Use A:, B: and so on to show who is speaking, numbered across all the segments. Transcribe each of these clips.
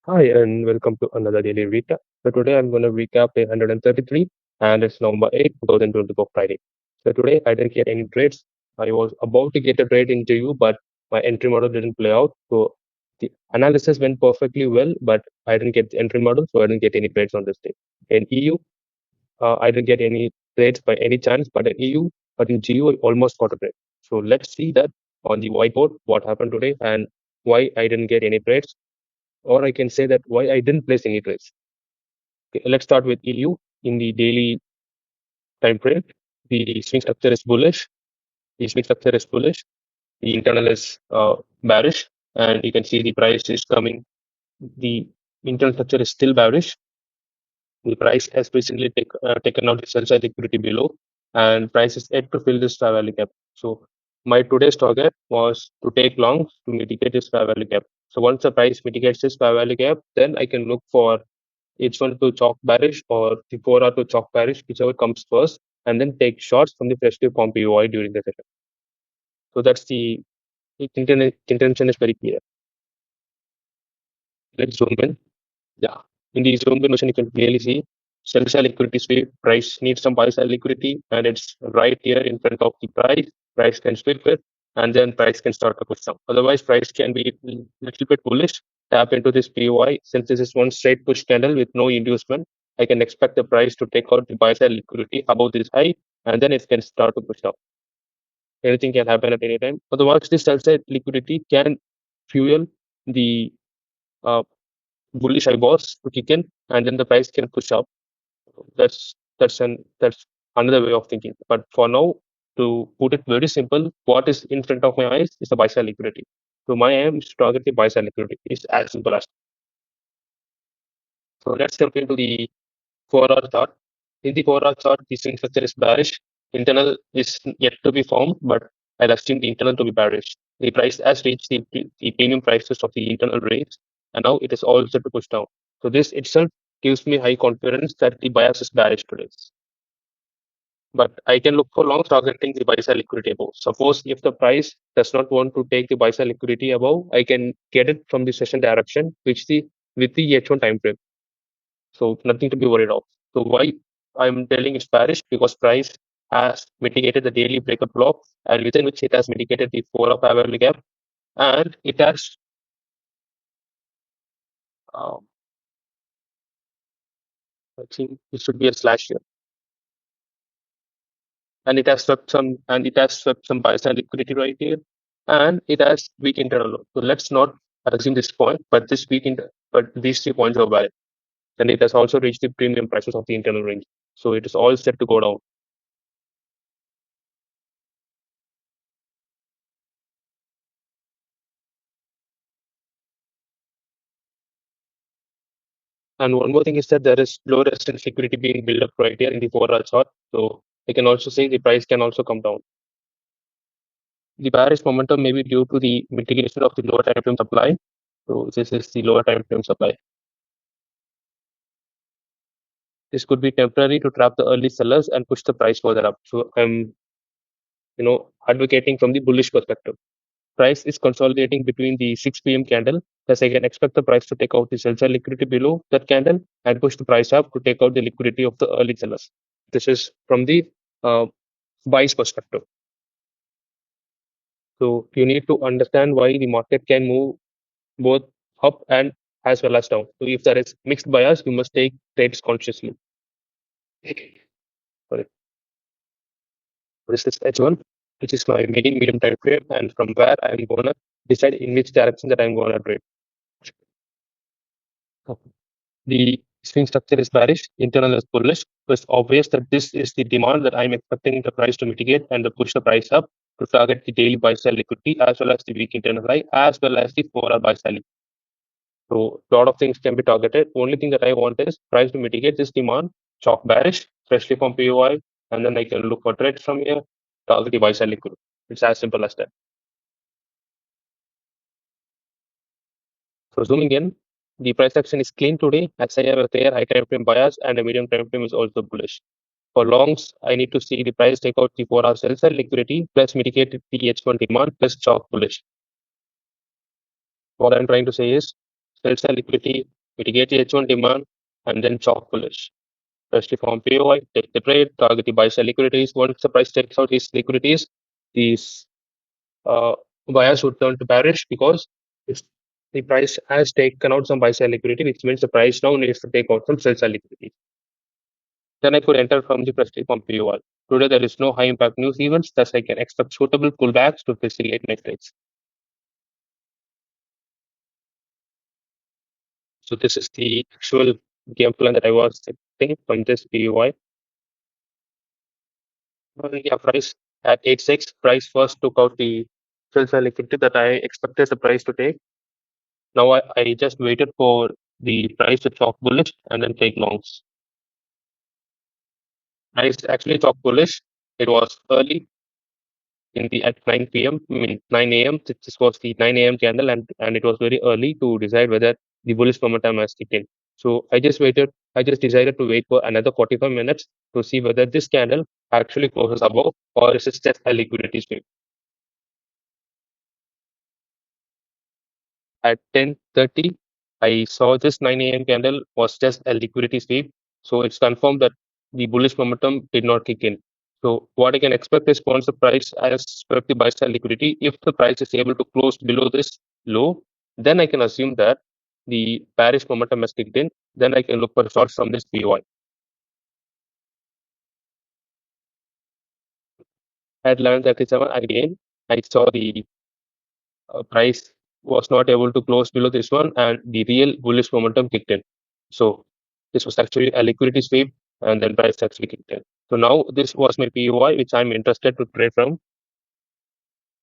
A: Hi, and welcome to another daily recap. So today I'm going to recap day 133, and it's November 8th, 2024 Friday. So today I didn't get any trades. I was about to get a trade into you, but my entry model didn't play out. So the analysis went perfectly well, but I didn't get the entry model, so I didn't get any trades on this day. In EU, I didn't get any trades by any chance, but in EU, but in GU, I almost got a trade. So let's see that on the whiteboard what happened today and why I didn't get any trades, or I can say that why I didn't place any trades. Okay, let's start with EU in the daily time frame. The swing structure is bullish. The swing structure is bullish. The internal is bearish, and you can see the price is coming. The internal structure is still bearish. The price has recently taken out the sell side liquidity below, and price is yet to fill this fair value gap. So my today's target was to take long to mitigate this fair value gap. So once the price mitigates this fair value gap, then I can look for H1 to chalk bearish or the 4R to chalk bearish, whichever comes first, and then take shots from the freshly formed POI during the session. So that's the intention is very clear. Let's zoom in. Yeah. In the zoomed in version, you can clearly see sell side liquidity sweep. Price needs some buy side liquidity, and it's right here in front of the price. Price can sweep it, and then price can start to push down. Otherwise, price can be a little bit bullish. Tap into this POI. Since this is one straight push candle with no inducement, I can expect the price to take out the buy side liquidity above this high, and then it can start to push down. Anything can happen at any time. Otherwise, this sell side liquidity can fuel the uh, bullish eyeballs to kick in, and then the price can push up. That's another way of thinking. But for now, to put it very simple, what is in front of my eyes is the buy side liquidity. So my aim is to target the buy side liquidity. It's as simple as. So let's jump into the 4-hour chart. In the 4-hour chart, the swing structure is bearish. Internal is yet to be formed, but I'll assume the internal to be bearish. The price has reached the premium prices of the internal range, and now it is all set to push down. So this itself gives me high confidence that the bias is bearish today. But I can look for long targeting the buy side liquidity above. Suppose if the price does not want to take the buy side liquidity above, I can get it from the session direction, which the with the H1 time frame. So nothing to be worried of. So why I'm telling it's bearish, because price has mitigated the daily breakup block, and within which it has mitigated the 4 of hourly gap, and it has um, I think it should be a slash here, and it has swept some buy side liquidity right here, and it has weak internal low. So let's not assume this point, but but these 3 points are valid. Then it has also reached the premium prices of the internal range. So it is all set to go down. And one more thing is that there is low resistance liquidity being built up right here in the 4-hour chart. So I can also say the price can also come down. The bearish momentum may be due to the mitigation of the lower time frame supply. So this is the lower time frame supply. This could be temporary to trap the early sellers and push the price further up. So I'm, advocating from the bullish perspective. Price is consolidating between the 6 p.m. candle. Thus, I can expect the price to take out the sell side liquidity below that candle and push the price up to take out the liquidity of the early sellers. This is from the uh, buyer's perspective. So you need to understand why the market can move both up and as well as down. So if there is mixed bias, you must take trades consciously. Sorry. This is H1, which is my medium time frame, and from where I'm gonna decide in which direction that I'm gonna trade. The swing structure is bearish, internal is bullish. So it's obvious that this is the demand that I'm expecting the price to mitigate and to push the price up to target the daily buy sell liquidity as well as the weak internal high as well as the 4-hour buy sell. So a lot of things can be targeted. Only thing that I want is price to mitigate this demand, chalk bearish, freshly from POI, and then I can look for trades from here, target the buy sell liquidity. It's as simple as that. So zooming in, the price action is clean today as I have a clear high time frame bias and a medium time frame is also bullish. For longs, I need to see the price take out the 4-hour sell side liquidity plus mitigate the H1 demand plus chalk bullish. What I'm trying to say is sell side liquidity, mitigate the H1 demand, and then chalk bullish. Especially from POI, take the trade, target the buy side liquidities. Once the price takes out these liquidities, these uh, buyers would turn to bearish because if the price has taken out some buy side liquidity, which means the price now needs to take out some sell side liquidity. Then I could enter from the Prestige from POR. Today there is no high impact news events, thus I can expect suitable pullbacks to facilitate my trades. So this is the actual game plan that I was setting from this POI. Yeah, price at 86, price first took out the sell side liquidity that I expected the price to take. Now I just waited for the price to chalk bullish and then take longs. Price actually chalk bullish. It was early in the at 9 p.m. I mean 9 a.m. This was the 9 a.m. candle, and it was very early to decide whether the bullish momentum has kicked in. So I just waited. I just decided to wait for another 45 minutes to see whether this candle actually closes above or is it just a liquidity sweep. At 10:30, I saw this 9 a.m. candle was just a liquidity sweep. So it's confirmed that the bullish momentum did not kick in. So what I can expect is once the price has swept the buy side liquidity, if the price is able to close below this low, then I can assume that the bearish momentum has kicked in. Then I can look for shorts from this POI. At 11:37 again, I saw the price was not able to close below this one, and the real bullish momentum kicked in. So this was actually a liquidity sweep, and then price actually kicked in. So now this was my POI, which I'm interested to trade from.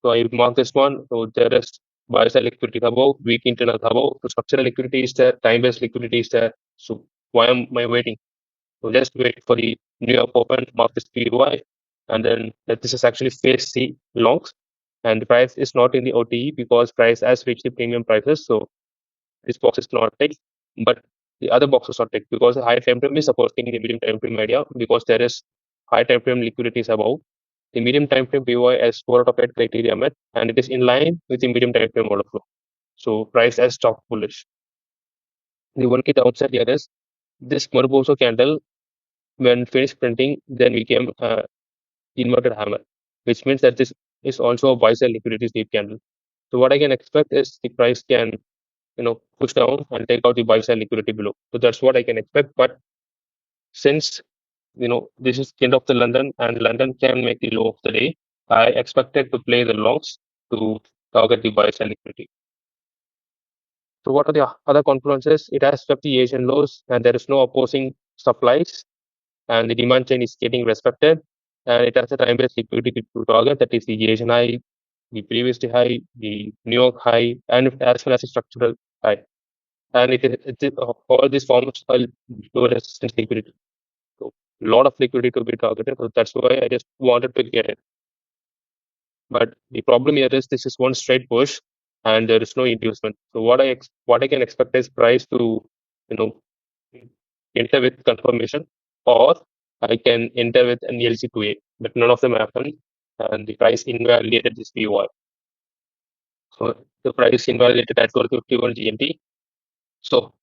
A: So I mark this one. So there is buy side liquidity above, weak internal above. So structural liquidity is there, time-based liquidity is there. So why am I waiting? So just wait for the New York Open, mark this POI, and then this is actually phase C longs, and the price is not in the OTE because price has reached the premium prices. So this box is not ticked, but the other boxes are ticked because the high time frame is supporting the medium time frame area because there is high time frame liquidity is above. The medium time frame POI has 4 out of 8 criteria met, and it is in line with the medium time frame order flow. So price has stock bullish. The one key downside here is this Morboso candle when finished printing then became inverted hammer, which means that this is also a buy sell liquidity sweep candle. So what I can expect is the price can push down and take out the buy sell liquidity below. So that's what I can expect. But since this is end of the London and London can make the low of the day, I expected to play the longs to target the buy sell liquidity. So what are the other confluences? It has swept the Asian lows and there is no opposing supplies and the demand chain is getting respected and it has a time-based liquidity to target, that is the Asian high, the previous high, the New York high, and as well as a structural high. And all these forms are low resistance liquidity. So a lot of liquidity to be targeted. So that's why I just wanted to get it. But the problem here is this is one straight push and there is no inducement. So what I can expect is price to you know enter with confirmation, or I can enter with an LC2A, but none of them happen, and the price invalidated this POI. So the price invalidated at 12:51 GMT. So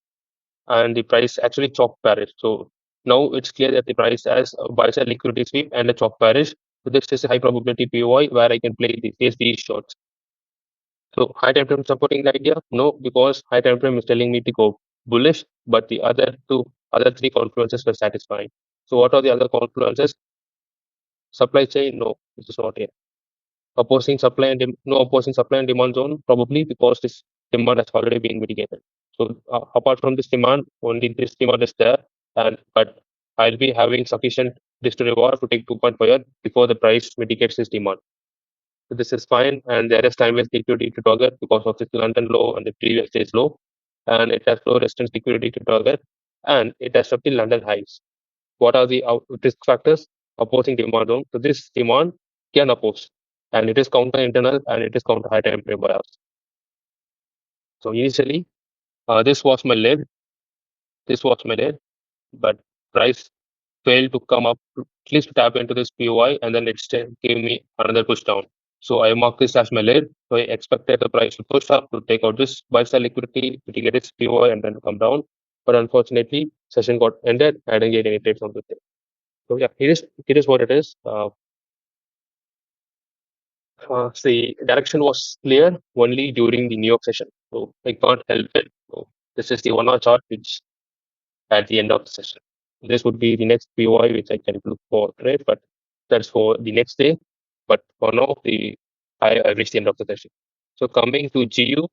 A: and the price actually chalk parish. So now it's clear that the price has a buy side liquidity sweep and a chalk parish. So this is a high probability POI where I can play the CSD shorts. So high time frame supporting the idea? No, because high time frame is telling me to go bullish, but the other three confluences were satisfying. So what are the other confluences? Supply chain? No, this is not here. No opposing supply and demand zone, probably because this demand has already been mitigated. So apart from this demand, only this demand is there, and but I'll be having sufficient risk to reward to take 2.5 before the price mitigates this demand. So this is fine, and there is time-based liquidity to target because of this London low and the previous day's low, and it has low resistance liquidity to target, and it has swept the London highs. What are the risk factors? Opposing demand zone. So this demand can oppose, and it is counter internal and it is counter high time frame bias. So initially, this was my lead, this was my lead, but price failed to come up, at least to tap into this POI, and then it still gave me another push down. So I mark this as my lid. So I expected the price to push up to take out this buy sell liquidity to get its POI and then come down. But unfortunately, session got ended. I didn't get any trades on the thing. So yeah, it is what it is. The direction was clear only during the New York session. So I can't help it. So this is the 1 hour chart which at the end of the session. This would be the next POI which I can look for trade, but that's for the next day. But for now, I reached the end of the session. So coming to GU,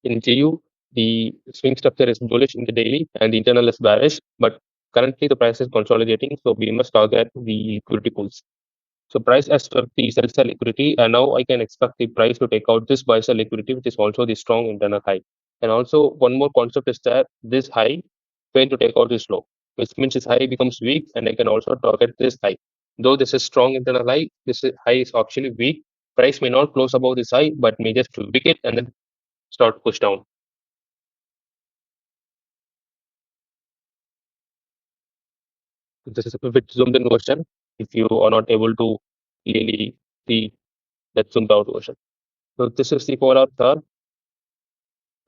A: in GU, the swing structure is bullish in the daily and the internal is bearish, but currently the price is consolidating, so we must target the liquidity pools. So price has swept the sell side liquidity, and now I can expect the price to take out this buy side liquidity, which is also the strong internal high. And also one more concept is that this high failed to take out this low, which means this high becomes weak, and I can also target this high. Though this is strong internal high, high is actually weak. Price may not close above this high, but may just weak it and then start push down. This is a bit zoomed in version. If you are not able to really see that zoomed out version. So this is the polar chart,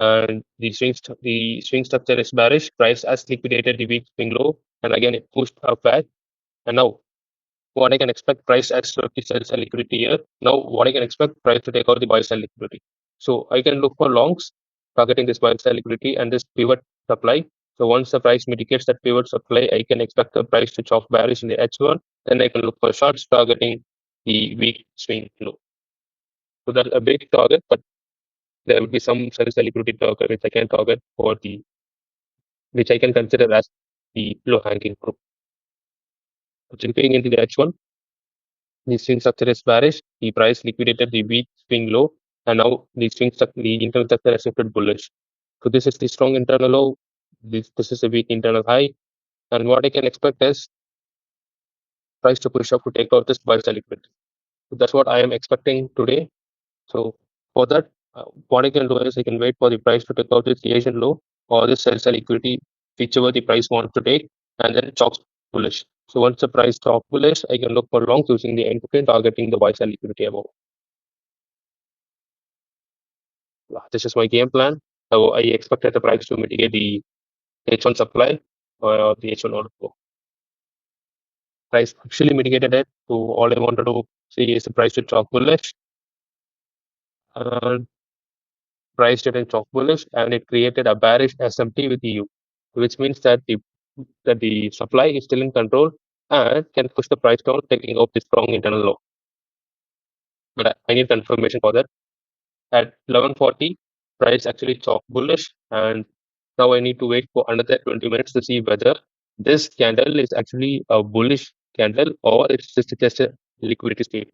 A: and the swing structure is bearish. Price has liquidated the weak swing low, and again it pushed up back. And now what I can expect, price as the sells a liquidity here. Now what I can expect, price to take out the buy sell liquidity. So I can look for longs targeting this buy sell liquidity and this pivot supply. So once the price mitigates that pivot supply, I can expect the price to chop bearish in the H1. Then I can look for shorts targeting the weak swing low. So that's a big target, but there will be some sell liquidity target which I can target for the which I can consider as the low hanging fruit. Jumping into the H1, the swing structure is bearish. The price liquidated the weak swing low, and now the internal structure has shifted bullish. So this is the strong internal low. This is a weak internal high, and what I can expect is price to push up to take out this buy sell liquidity. So that's what I am expecting today. So for that, what I can do is I can wait for the price to take out this Asian low or this sell equity, whichever the price wants to take, and then it chalks bullish. So once the price chalks bullish, I can look for long using the entry targeting the buy sell equity above. This is my game plan. So I expected the price to mitigate the H1 supply or the H1 order flow. Price actually mitigated it. So all I wanted to see is the price to chalk bullish. And priced it in chalk bullish, and it created a bearish SMT with EU, which means that the supply is still in control and can push the price down, taking out the strong internal low. But I need confirmation for that. At 11:40, price actually chalk bullish, and now I need to wait for another 20 minutes to see whether this candle is actually a bullish candle or it's just a liquidity sweep.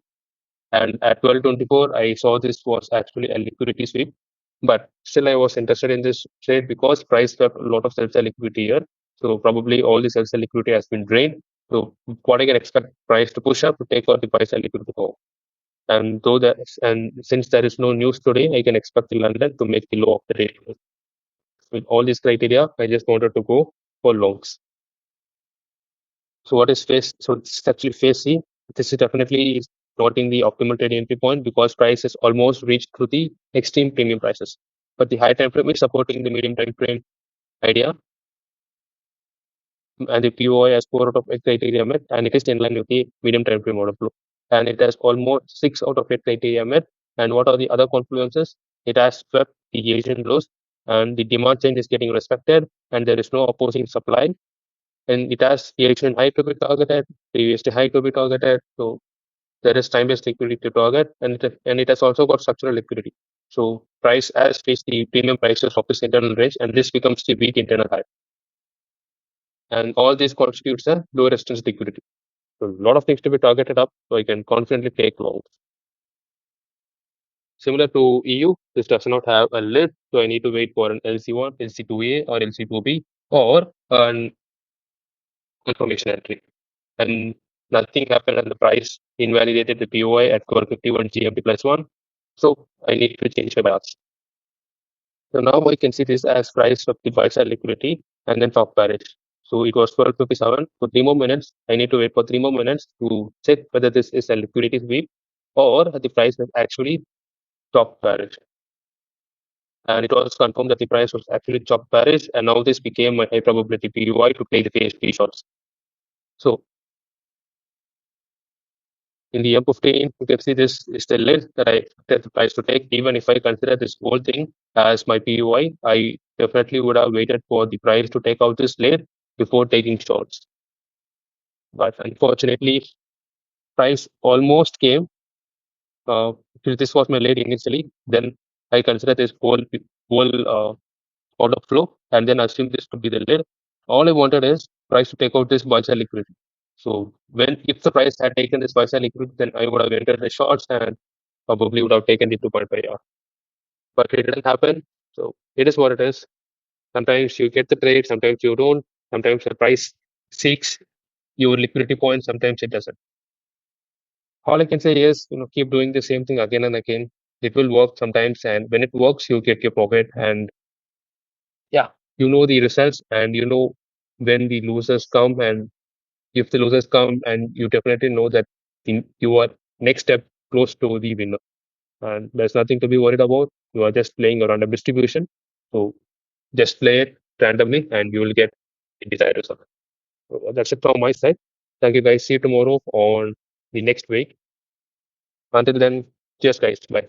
A: And at 12:24, I saw this was actually a liquidity sweep. But still, I was interested in this trade because price swept a lot of sell liquidity here. So probably all the sell liquidity has been drained. So what I can expect price to push up to take out the price sell liquidity home. And since there is no news today, I can expect the London to make the low of the day. With all these criteria, I just wanted to go for longs. So what is phase? So this is actually phase C. This is definitely not in the optimal trading entry point because price has almost reached through the extreme premium prices. But the high time frame is supporting the medium time frame idea, and the POI has 4 out of 8 criteria met, and it is in line with the medium time frame order flow. And it has almost 6 out of 8 criteria met. And what are the other confluences? It has swept the Asian lows, and the demand change is getting respected, and there is no opposing supply. And it has the Asian high to be targeted, the USD high to be targeted. So there is time-based liquidity target, and it has also got structural liquidity. So price has faced the premium prices of this internal range, and this becomes the weak internal high. And all this constitutes a low resistance liquidity. So a lot of things to be targeted up, so I can confidently take longs. Similar to EU, this does not have a lid, so I need to wait for an LC1, LC2A, or LC2B, or an confirmation entry. And nothing happened, and the price invalidated the POI at 12:51 GMT plus 1. So I need to change my balance. So now I can see this as price of the buy side liquidity and then top bearish. So it was 12:57. So 3 more minutes. I need to wait for 3 more minutes to check whether this is a liquidity sweep or the price has actually chopped bearish. And it was confirmed that the price was actually chopped bearish, and now this became a high probability PUI to play the PHP shots. So in the M15, you can see this is the lid that I expected the price to take. Even if I consider this whole thing as my PUI, I definitely would have waited for the price to take out this lid before taking shots. But unfortunately, price almost came. This was my lid initially. Then I consider this whole order flow and then assume this to be the lid. All I wanted is price to take out this buy side liquidity. So when if the price had taken this buy side liquidity, then I would have entered the shorts and probably would have taken the 2.5 R. But it didn't happen. So it is what it is. Sometimes you get the trade, sometimes you don't. Sometimes the price seeks your liquidity point, sometimes it doesn't. All I can say is, keep doing the same thing again and again. It will work sometimes, and when it works, you get your profit. And yeah, you know the results, and you know when the losers come, and if the losers come, and you definitely know that you are next step close to the winner. And there's nothing to be worried about. You are just playing a random distribution. So just play it randomly and you will get the desired result. So that's it from my side. Thank you guys. See you tomorrow on the next week. Until then, cheers guys. Bye.